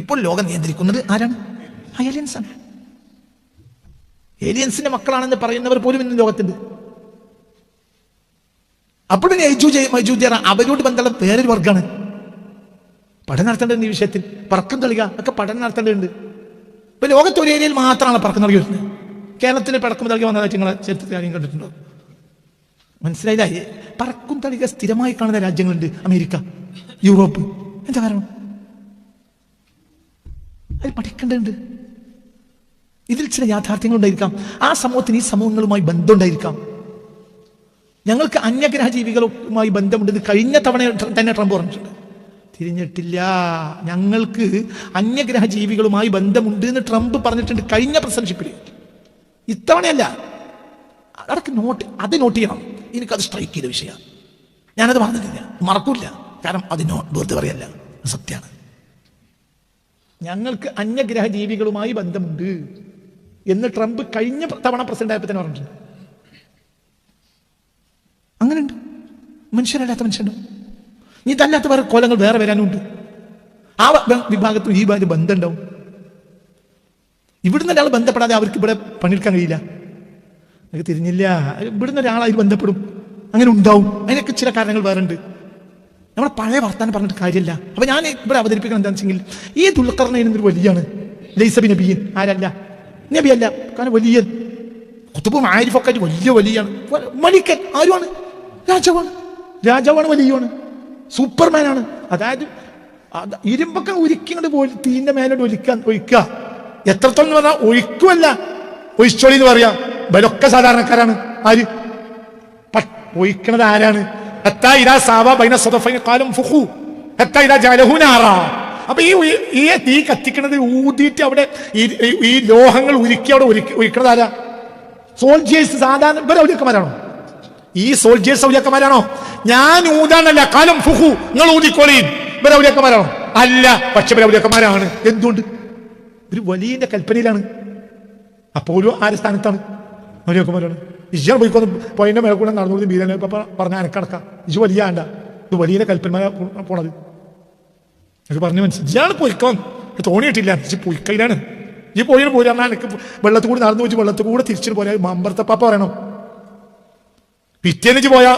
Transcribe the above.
ഇപ്പോൾ ലോകം നിയന്ത്രിക്കുന്നത് ആരാണ്? ഏലിയൻസാണ്. ഏലിയൻസിന്റെ മക്കളാണെന്ന് പറയുന്നവർ പോലും ഇന്ന് ലോകത്തുണ്ട്. അപ്പോഴും അവരോട് ബന്ധമുള്ള വേറൊരു വർഗ്ഗമാണ്. പഠനം നടത്തേണ്ടത് ഈ വിഷയത്തിൽ. പറക്കം തളിക ഒക്കെ പഠനം നടത്തേണ്ടതുണ്ട്. ഇപ്പൊ ലോകത്ത് ഒരു ഏരിയയിൽ മാത്രമാണ് പറക്കം തളിക വരുന്നത്. കേരളത്തിൽ പറക്കം തളിക വന്നതായിട്ട് നിങ്ങളെ ചരിത്രത്തിൽ ആരെയും കണ്ടിട്ടുണ്ടോ? മനസ്സിലായില്ല. പറക്കും തളിക സ്ഥിരമായി കാണുന്ന രാജ്യങ്ങളുണ്ട്. America, Europe. എന്താ കാരണം? അത് പഠിക്കേണ്ടതുണ്ട്. ഇതിൽ ചില യാഥാർത്ഥ്യങ്ങളുണ്ടായിരിക്കാം. ആ സമൂഹത്തിന് ഈ സമൂഹങ്ങളുമായി ബന്ധമുണ്ടായിരിക്കാം. ഞങ്ങൾക്ക് അന്യഗ്രഹ ജീവികളുമായി ബന്ധമുണ്ടെന്ന് കഴിഞ്ഞ തവണ തന്നെ ട്രംപ് പറഞ്ഞിട്ടുണ്ട്. തിരിഞ്ഞിട്ടില്ല. ഞങ്ങൾക്ക് അന്യഗ്രഹ ജീവികളുമായി ബന്ധമുണ്ട് എന്ന് ട്രംപ് പറഞ്ഞിട്ടുണ്ട് കഴിഞ്ഞ പ്രസിഡൻഷിപ്പിൽ. ഇത്തവണയല്ല. അതൊക്കെ അത് നോട്ട് ചെയ്യണം. എനിക്കത് സ്ട്രൈക്ക് ചെയ്ത വിഷയമാണ്. ഞാനത് പറഞ്ഞിട്ടില്ല, മറക്കൂല. കാരണം അതിനോ വെറുതെ പറയല്ല, സത്യമാണ്. ഞങ്ങൾക്ക് അന്യഗ്രഹ ജീവികളുമായി ബന്ധമുണ്ട് എന്ന് ട്രംപ് കഴിഞ്ഞ തവണ പ്രസിഡന്റ് ആയപ്പോൾ തന്നെ പറഞ്ഞിട്ടുണ്ട്. അങ്ങനെയുണ്ട്. മനുഷ്യരല്ലാത്ത മനുഷ്യരുണ്ട്. ഇതല്ലാത്ത വേറെ കോലങ്ങൾ വേറെ വരാനുണ്ട്. ആ വിഭാഗത്തും ഈ ബന്ധം ഉണ്ടാവും. ഇവിടുന്ന് ഒരാൾ ബന്ധപ്പെടാതെ അവർക്ക് ഇവിടെ പണിയെടുക്കാൻ കഴിയില്ല. അത് തിരിഞ്ഞില്ല. ഇവിടുന്ന് ഒരാളായി ബന്ധപ്പെടും. അങ്ങനെ ഉണ്ടാവും. അതിനൊക്കെ ചില കാരണങ്ങൾ വേറെ ഉണ്ട്. നമ്മളെ പഴയ വർത്താനം പറഞ്ഞിട്ട് കാര്യമില്ല. അപ്പൊ ഞാൻ ഇവിടെ അവതരിപ്പിക്കണം എന്താണെന്ന് വെച്ചെങ്കിൽ, ഈ ദുൽഖർനൈൻ വലിയാണ്. ലൈസബി നബി ആരല്ല, നബിയല്ല. കാരണം വലിയ കുത്തുബും ആരിഫൊക്കെ വലിയാണ്. മലിക്കൻ ആരുമാണ്? രാജാവാണ്, വലിയാണ്, സൂപ്പർമാനാണ്. അതായത് ഇരുമ്പൊക്കെ ഉരുക്കിങ്ങോട്ട് പോയി തീന്റെ മേലോട്ട് ഒഴിക്കുക. എത്രത്തോളം പറഞ്ഞാൽ ഒഴിക്കുമല്ല, ഒഴിച്ചോളി എന്ന് പറയാ. ബലൊക്കെ സാധാരണക്കാരാണ്. ആര് ഒഴിക്കണത്? ആരാണ്? അപ്പൊ ഈ തീ കത്തിക്കണത് ഊതിയിട്ട് അവിടെ ഈ ലോഹങ്ങൾ ഉരുക്കി അവിടെ ഒഴിക്കണത് ആരാ? സോൾജിയേഴ്സ്. സാധാരണ ഇവരെ ഔലിയക്കന്മാരാണോ? ഈ സോൾജിയേഴ്സ് ഔലിയക്കന്മാരാണോ? ഞാൻ ഊതാനല്ല, കാലം ഫുഹു, നിങ്ങൾ ഊതിക്കോളീൻ. ഇവരെ ഔലിയക്കന്മാരാണോ? അല്ല. പക്ഷെ ഇവരെ ഔലിയക്കന്മാരാണ്. എന്തുകൊണ്ട്? ഒരു വലിയ കൽപ്പനയിലാണ്. അപ്പോഴും ആരുടെ സ്ഥാനത്താണ്? ഔലിയക്കന്മാരാണ്. ഇജ പോയിക്കൊന്ന് പോയിന്റെ മേൽക്കൂടെ നടന്നു ബീരനെ പറഞ്ഞ അനക്കടക്കാം. ഇജ് വലിയ ആണ്ട, ഇത് വലിയ കൽപ്പന്മാരാ പോണത്. എനിക്ക് പറഞ്ഞു മനസ്സിലായി. ഇയാൾ പോയിക്കോ, തോന്നിയിട്ടില്ല. ഇജ് പൊയ്ക്കയിലാണ്. ഈ പോയിന് പോയി പറഞ്ഞാൽ എനിക്ക് വെള്ളത്തിൽ കൂടി നടന്നു വെച്ച് വെള്ളത്തിൽ കൂടെ തിരിച്ചിട്ട് പോയാൽ മമ്പർത്തപ്പാപ്പ പറയണം. പിറ്റേന്ന് പോയാ